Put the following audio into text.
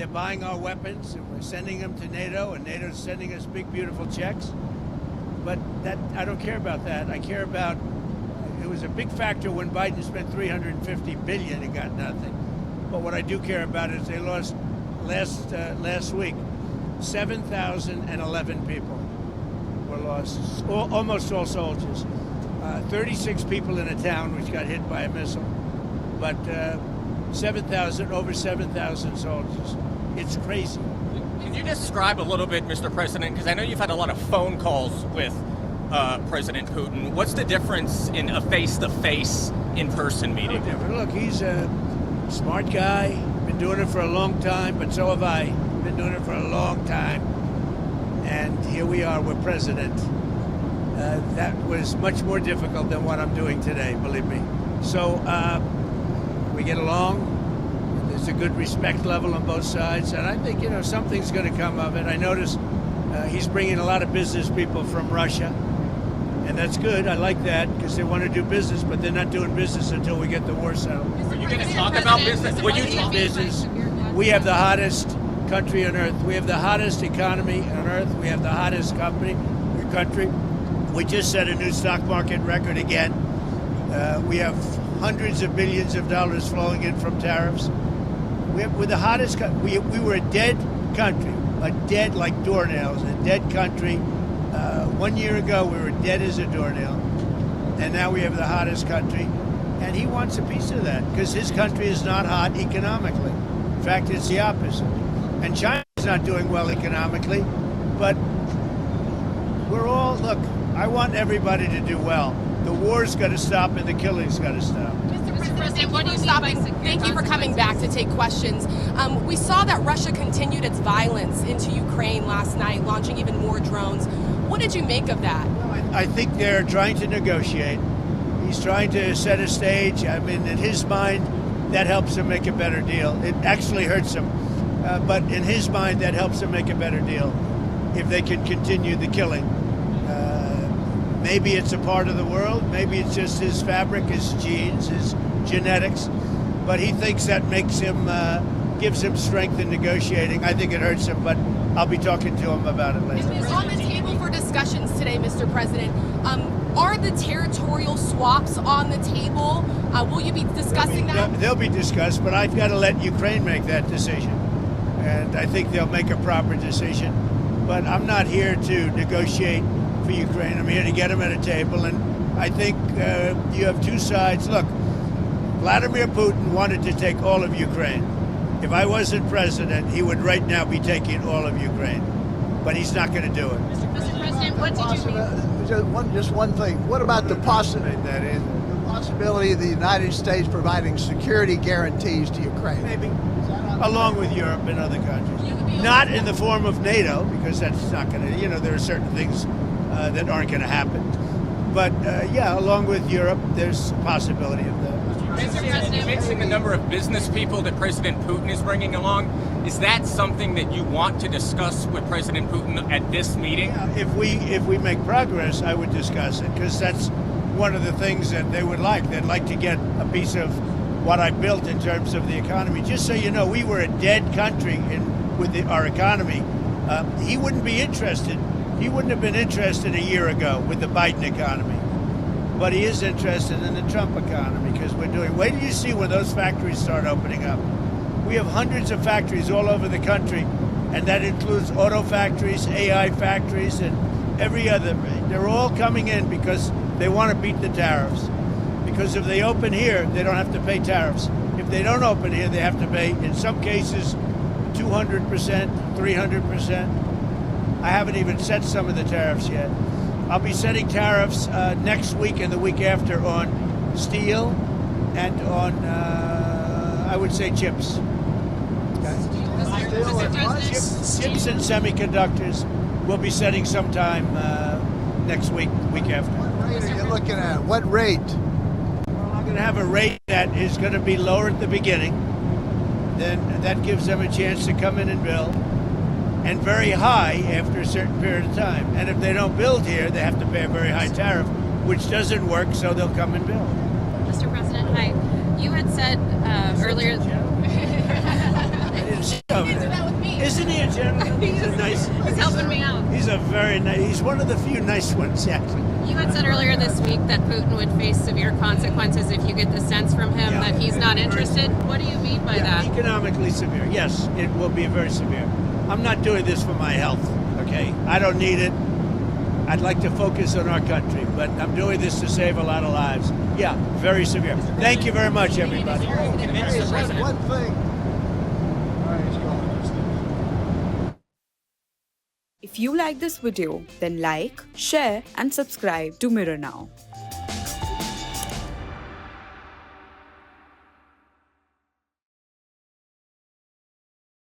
they're buying our weapons, and we're sending them to NATO, and NATO's sending us big, beautiful checks. But that I don't care about that. I care about, it was a big factor when Biden spent $350 billion and got nothing. But what I do care about is they lost last week, 7,011 people were lost, almost all soldiers. 36 people in a town which got hit by a missile, but over 7,000 soldiers. It's crazy. Can you describe a little bit, Mr. President, because I know you've had a lot of phone calls with President Putin. What's the difference in a face-to-face, in-person meeting? Look, he's a smart guy, been doing it for a long time, but so have I. Been doing it for a long time. And here we are, we're president. That was much more difficult than what I'm doing today, believe me. So we get along. There's a good respect level on both sides, and I think, something's going to come of it. I notice he's bringing a lot of business people from Russia, and that's good. I like that because they want to do business, but they're not doing business until we get the war settled. Are you going to talk about business? Will you talk business? We have the hottest country on earth. We have the hottest economy on earth. We have the hottest country. We just set a new stock market record again. We have hundreds of billions of dollars flowing in from tariffs. We're the hottest. We were a dead country, like doornails, a dead country. 1 year ago, we were dead as a doornail, and now we have the hottest country. And he wants a piece of that because his country is not hot economically. In fact, it's the opposite. And China's not doing well economically, but look, I want everybody to do well. The war's got to stop and the killing's got to stop. Mr. President, what do you stop? Thank you for coming back to take questions. We saw that Russia continued its violence into Ukraine last night, launching even more drones. What did you make of that? I think they're trying to negotiate. He's trying to set a stage. I mean, in his mind, that helps him make a better deal. It actually hurts him. But in his mind, that helps him make a better deal if they can continue the killing. Maybe it's a part of the world. Maybe it's just his fabric, his genes, his genetics. But he thinks that makes him, gives him strength in negotiating. I think it hurts him, but I'll be talking to him about it later. It's on the table for discussions today, Mr. President. Are the territorial swaps on the table? Will you be discussing that? They'll be discussed, but I've got to let Ukraine make that decision. And I think they'll make a proper decision. But I'm not here to negotiate for Ukraine. I'm here to get them at a table. And I think you have two sides. Look, Vladimir Putin wanted to take all of Ukraine. If I wasn't president, he would right now be taking all of Ukraine. But he's not going to do it. Mr. President, what did you mean? Just one thing. What about the possibility of the United States providing security guarantees to Ukraine? Maybe. Along with Europe and other countries. Not in the form of NATO, because that's not going to, there are certain things that aren't going to happen. But, along with Europe, there's a possibility of that. Mixing the number of business people that President Putin is bringing along, is that something that you want to discuss with President Putin at this meeting? Yeah, if we make progress, I would discuss it, because that's one of the things that they would like. They'd like to get a piece of what I built in terms of the economy. Just so you know, we were a dead country with our economy. He wouldn't be interested. He wouldn't have been interested a year ago with the Biden economy. But he is interested in the Trump economy because wait till you see when those factories start opening up. We have hundreds of factories all over the country, and that includes auto factories, AI factories, and every other. They're all coming in because they want to beat the tariffs. Because if they open here, they don't have to pay tariffs. If they don't open here, they have to pay, in some cases, 200%, 300%. I haven't even set some of the tariffs yet. I'll be setting tariffs next week and the week after on steel and on, I would say, chips. Chips and semiconductors. We'll be setting sometime next week, week after. What rate are you looking at? What rate? I'm going to have a rate that is going to be lower at the beginning. Then that gives them a chance to come in and build. And very high after a certain period of time. And if they don't build here, they have to pay a very high tariff, which doesn't work, so they'll come and build. Mr. President, hi. You had said earlier... I didn't over You do there. that with me. Isn't he a gentleman? He's a nice. He's helping me out. He's a very nice. He's one of the few nice ones, actually. You had said earlier this week that Putin would face severe consequences if you get the sense from him Yeah. that he's not interested. What do you mean by that? Economically severe. Yes, it will be very severe. I'm not doing this for my health. Okay, I don't need it. I'd like to focus on our country, but I'm doing this to save a lot of lives. Yeah, very severe. Thank you very much, everybody. Mr. President. One thing. If you like this video, then like, share and subscribe to Mirror Now.